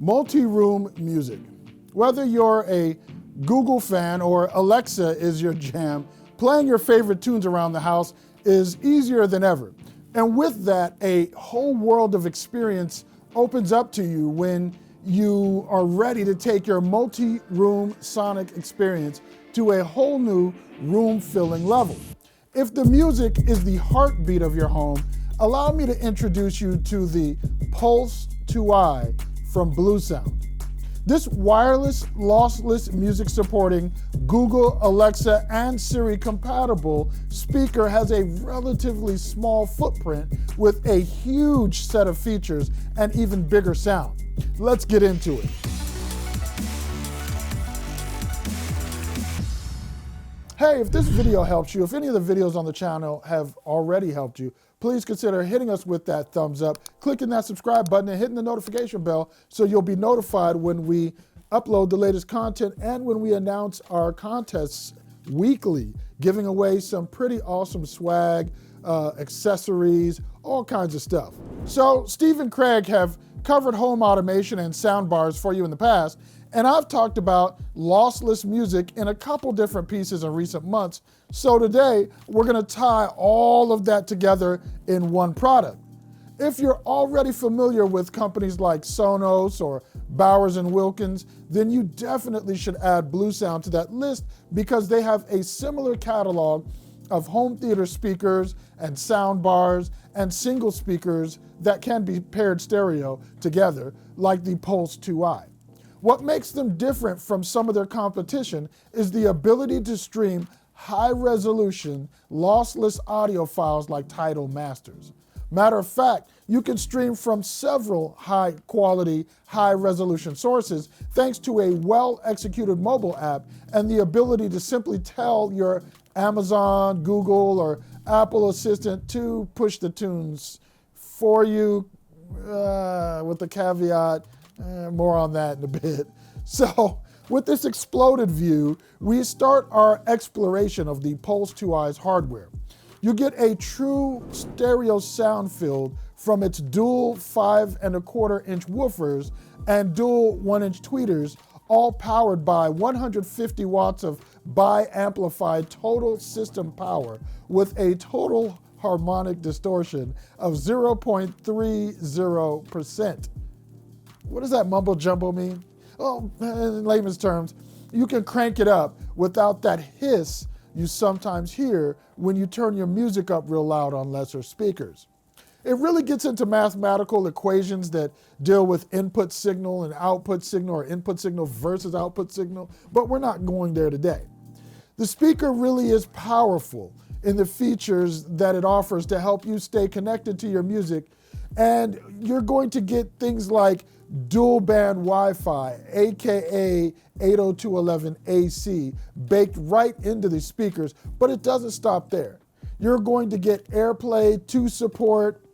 Multi-room music. Whether you're a Google fan or Alexa is your jam, playing your favorite tunes around the house is easier than ever. And with that, a whole world of experience opens up to you when you are ready to take your multi-room sonic experience to a whole new room-filling level. If the music is the heartbeat of your home, allow me to introduce you to the Pulse 2i from Bluesound. This wireless, lossless music supporting Google, Alexa, and Siri compatible speaker has a relatively small footprint with a huge set of features and even bigger sound. Let's get into it. Hey, if this video helps you, if any of the videos on the channel have already helped you, please consider hitting us with that thumbs up, clicking that subscribe button, and hitting the notification bell so you'll be notified when we upload the latest content and when we announce our contests weekly, giving away some pretty awesome swag, accessories, all kinds of stuff. So Steve and Craig have covered home automation and sound bars for you in the past, and I've talked about lossless music in a couple different pieces in recent months. So today, we're gonna tie all of that together in one product. If you're already familiar with companies like Sonos or Bowers Wilkins, then you definitely should add Bluesound to that list because they have a similar catalog of home theater speakers and sound bars and single speakers that can be paired stereo together, like the Pulse 2i. What makes them different from some of their competition is the ability to stream high-resolution, lossless audio files like Tidal masters. Matter of fact, you can stream from several high-quality, high-resolution sources thanks to a well-executed mobile app and the ability to simply tell your Amazon, Google, or Apple Assistant to push the tunes for you, with the caveat, more on that in a bit. So, with this exploded view, we start our exploration of the Pulse 2i's hardware. You get a true stereo sound field from its dual 5¼ inch woofers and dual 1-inch tweeters, all powered by 150 watts of bi-amplified total system power with a total harmonic distortion of 0.30%. What does that mumbo jumbo mean? Well, in layman's terms, you can crank it up without that hiss you sometimes hear when you turn your music up real loud on lesser speakers. It really gets into mathematical equations that deal with input signal and output signal, or input signal versus output signal, but we're not going there today. The speaker really is powerful in the features that it offers to help you stay connected to your music, and you're going to get things like dual band Wi-Fi, aka 802.11ac, baked right into the speakers, but it doesn't stop there. You're going to get AirPlay 2 support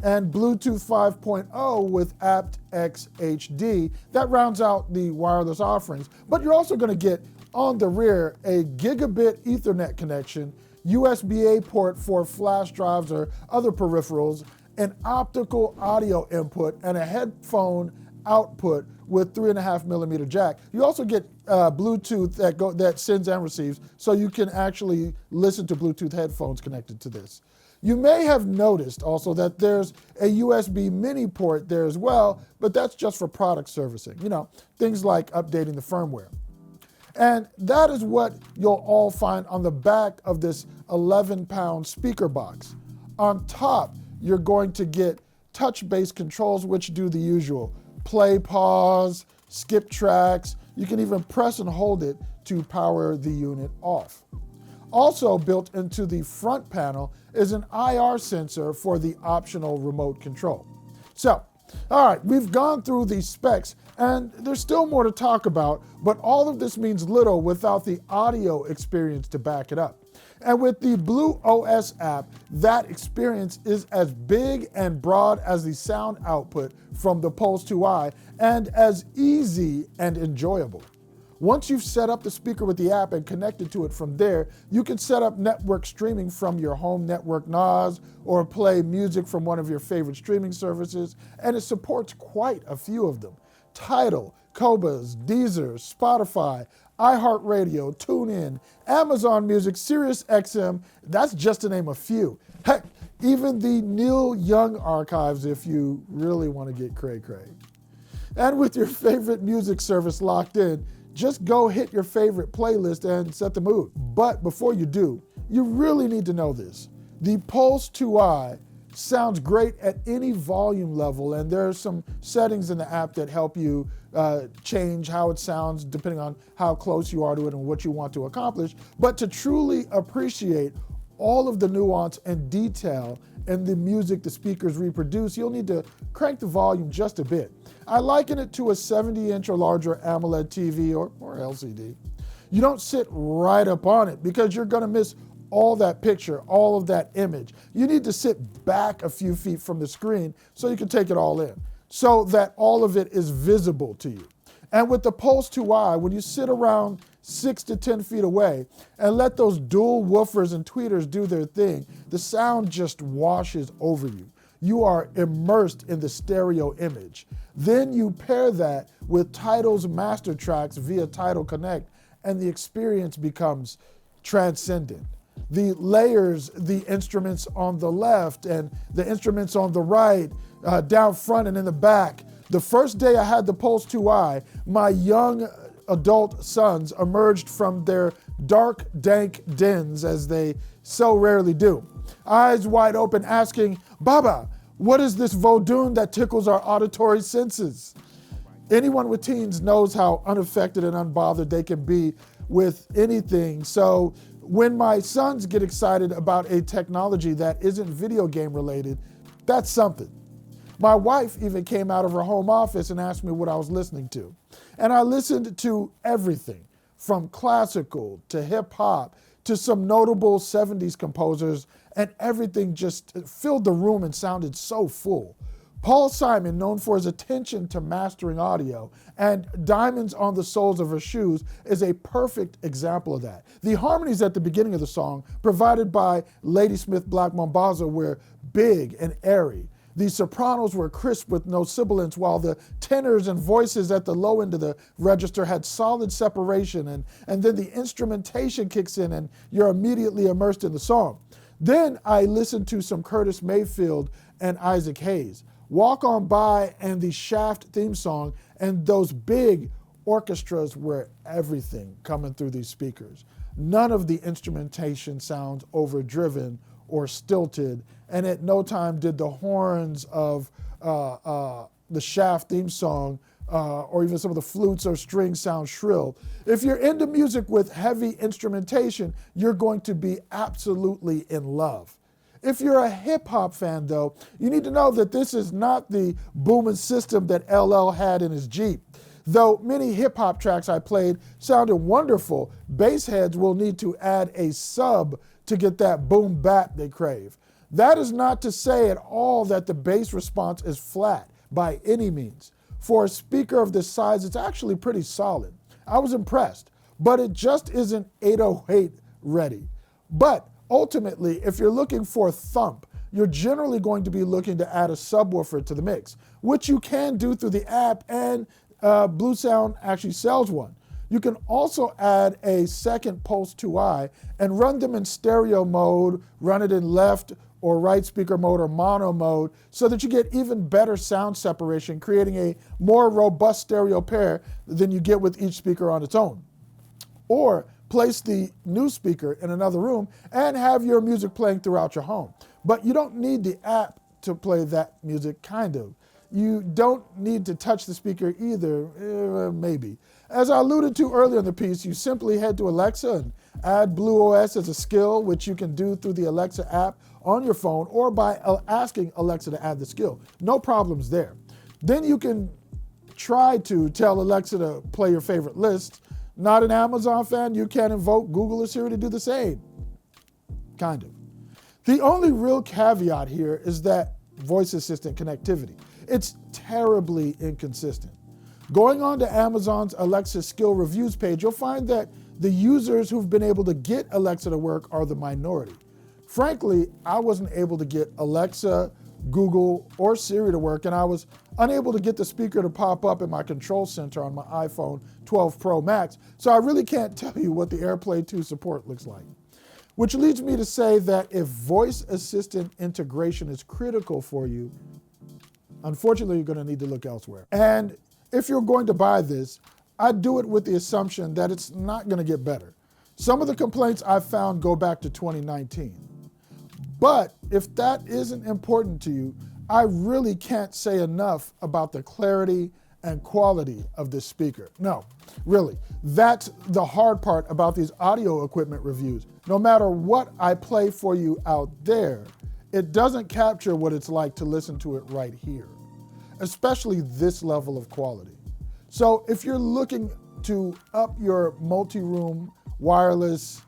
and Bluetooth 5.0 with aptX HD. That rounds out the wireless offerings, but you're also going to get on the rear a gigabit Ethernet connection, USB-A port for flash drives or other peripherals, an optical audio input, and a headphone output with 3.5mm jack. You also get Bluetooth that sends and receives, so you can actually listen to Bluetooth headphones connected to this. You may have noticed also that there's a USB mini port there as well, but that's just for product servicing, things like updating the firmware. And that is what you'll all find on the back of this 11-pound speaker box. On top, you're going to get touch-based controls, which do the usual: play, pause, skip tracks. You can even press and hold it to power the unit off. Also built into the front panel is an IR sensor for the optional remote control. So, all right, we've gone through these specs, and there's still more to talk about, but all of this means little without the audio experience to back it up. And with the BluOS app, that experience is as big and broad as the sound output from the Pulse 2i, and as easy and enjoyable. Once you've set up the speaker with the app and connected to it from there, you can set up network streaming from your home network NAS or play music from one of your favorite streaming services, and it supports quite a few of them. Tidal, QoBuz, Deezer, Spotify, iHeartRadio, TuneIn, Amazon Music, Sirius XM. That's just to name a few. Heck, even the Neil Young archives if you really want to get cray-cray. And with your favorite music service locked in, just go hit your favorite playlist and set the mood. But before you do, you really need to know this. The Pulse 2i sounds great at any volume level, and there are some settings in the app that help you change how it sounds depending on how close you are to it and what you want to accomplish. But to truly appreciate all of the nuance and detail in the music the speakers reproduce, you'll need to crank the volume just a bit. I liken it to a 70-inch or larger AMOLED TV or LCD. You don't sit right up on it because you're going to miss all that picture, all of that image. You need to sit back a few feet from the screen so you can take it all in, so that all of it is visible to you. And with the Pulse 2i, when you sit around 6 to 10 feet away and let those dual woofers and tweeters do their thing, the sound just washes over you. You are immersed in the stereo image. Then you pair that with Tidal's master tracks via Tidal Connect, and the experience becomes transcendent. The layers, the instruments on the left and the instruments on the right, down front and in the back. The first day I had the Pulse 2i, my young adult sons emerged from their dark, dank dens, as they so rarely do, eyes wide open asking, "Baba, what is this Vodun that tickles our auditory senses?" Anyone with teens knows how unaffected and unbothered they can be with anything. So when my sons get excited about a technology that isn't video game related, that's something. My wife even came out of her home office and asked me what I was listening to. And I listened to everything from classical to hip hop to some notable 70s composers, and everything just filled the room and sounded so full. Paul Simon, known for his attention to mastering audio and diamonds on the soles of her shoes, is a perfect example of that. The harmonies at the beginning of the song, provided by Ladysmith Black Mambazo, were big and airy. The sopranos were crisp with no sibilance, while the tenors and voices at the low end of the register had solid separation, and then the instrumentation kicks in and you're immediately immersed in the song. Then I listened to some Curtis Mayfield and Isaac Hayes. Walk On By and the Shaft theme song, and those big orchestras were everything coming through these speakers. None of the instrumentation sounds overdriven or stilted, and at no time did the horns of the Shaft theme song or even some of the flutes or strings sound shrill. If you're into music with heavy instrumentation, you're going to be absolutely in love. If you're a hip-hop fan, though, you need to know that this is not the booming system that LL had in his Jeep. Though many hip-hop tracks I played sounded wonderful, bass heads will need to add a sub to get that boom bap they crave. That is not to say at all that the bass response is flat by any means. For a speaker of this size, it's actually pretty solid. I was impressed, but it just isn't 808 ready. But ultimately, if you're looking for thump, you're generally going to be looking to add a subwoofer to the mix, which you can do through the app, and Bluesound actually sells one. You can also add a second Pulse 2i and run them in stereo mode, run it in left or right speaker mode or mono mode, so that you get even better sound separation, creating a more robust stereo pair than you get with each speaker on its own. Or place the new speaker in another room and have your music playing throughout your home. But you don't need the app to play that music, kind of. You don't need to touch the speaker either, maybe. As I alluded to earlier in the piece, you simply head to Alexa and add BluOS as a skill, which you can do through the Alexa app on your phone or by asking Alexa to add the skill. No problems there. Then you can try to tell Alexa to play your favorite list. Not an Amazon fan, you can invoke Google or Siri to do the same. Kind of. The only real caveat here is that voice assistant connectivity. It's terribly inconsistent. Going on to Amazon's Alexa skill reviews page, you'll find that the users who've been able to get Alexa to work are the minority. Frankly, I wasn't able to get Alexa, Google or Siri to work, and I was unable to get the speaker to pop up in my control center on my iPhone 12 Pro Max, so I really can't tell you what the AirPlay 2 support looks like. Which leads me to say that if voice assistant integration is critical for you, unfortunately, you're going to need to look elsewhere. And if you're going to buy this, I'd do it with the assumption that it's not going to get better. Some of the complaints I've found go back to 2019. But if that isn't important to you, I really can't say enough about the clarity and quality of this speaker. No, really, that's the hard part about these audio equipment reviews. No matter what I play for you out there, it doesn't capture what it's like to listen to it right here, especially this level of quality. So if you're looking to up your multi-room wireless,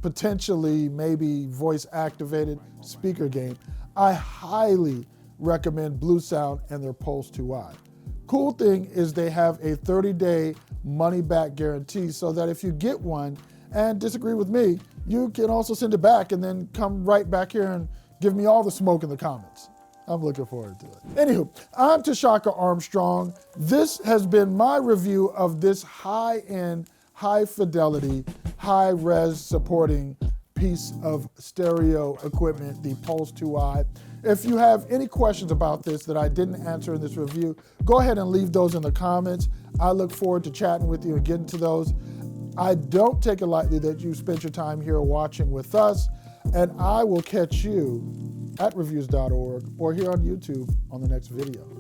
potentially maybe voice activated speaker game, I highly recommend Bluesound and their Pulse 2i. Cool thing is they have a 30-day money-back guarantee, so that if you get one and disagree with me, you can also send it back and then come right back here and give me all the smoke in the comments. I'm looking forward to it. Anywho, I'm Tshaka Armstrong. This has been my review of this high-end, high-fidelity, high-res supporting piece of stereo equipment, the Pulse 2i. If you have any questions about this that I didn't answer in this review, go ahead and leave those in the comments. I look forward to chatting with you and getting to those. I don't take it lightly that you spent your time here watching with us, and I will catch you at reviews.org or here on YouTube on the next video.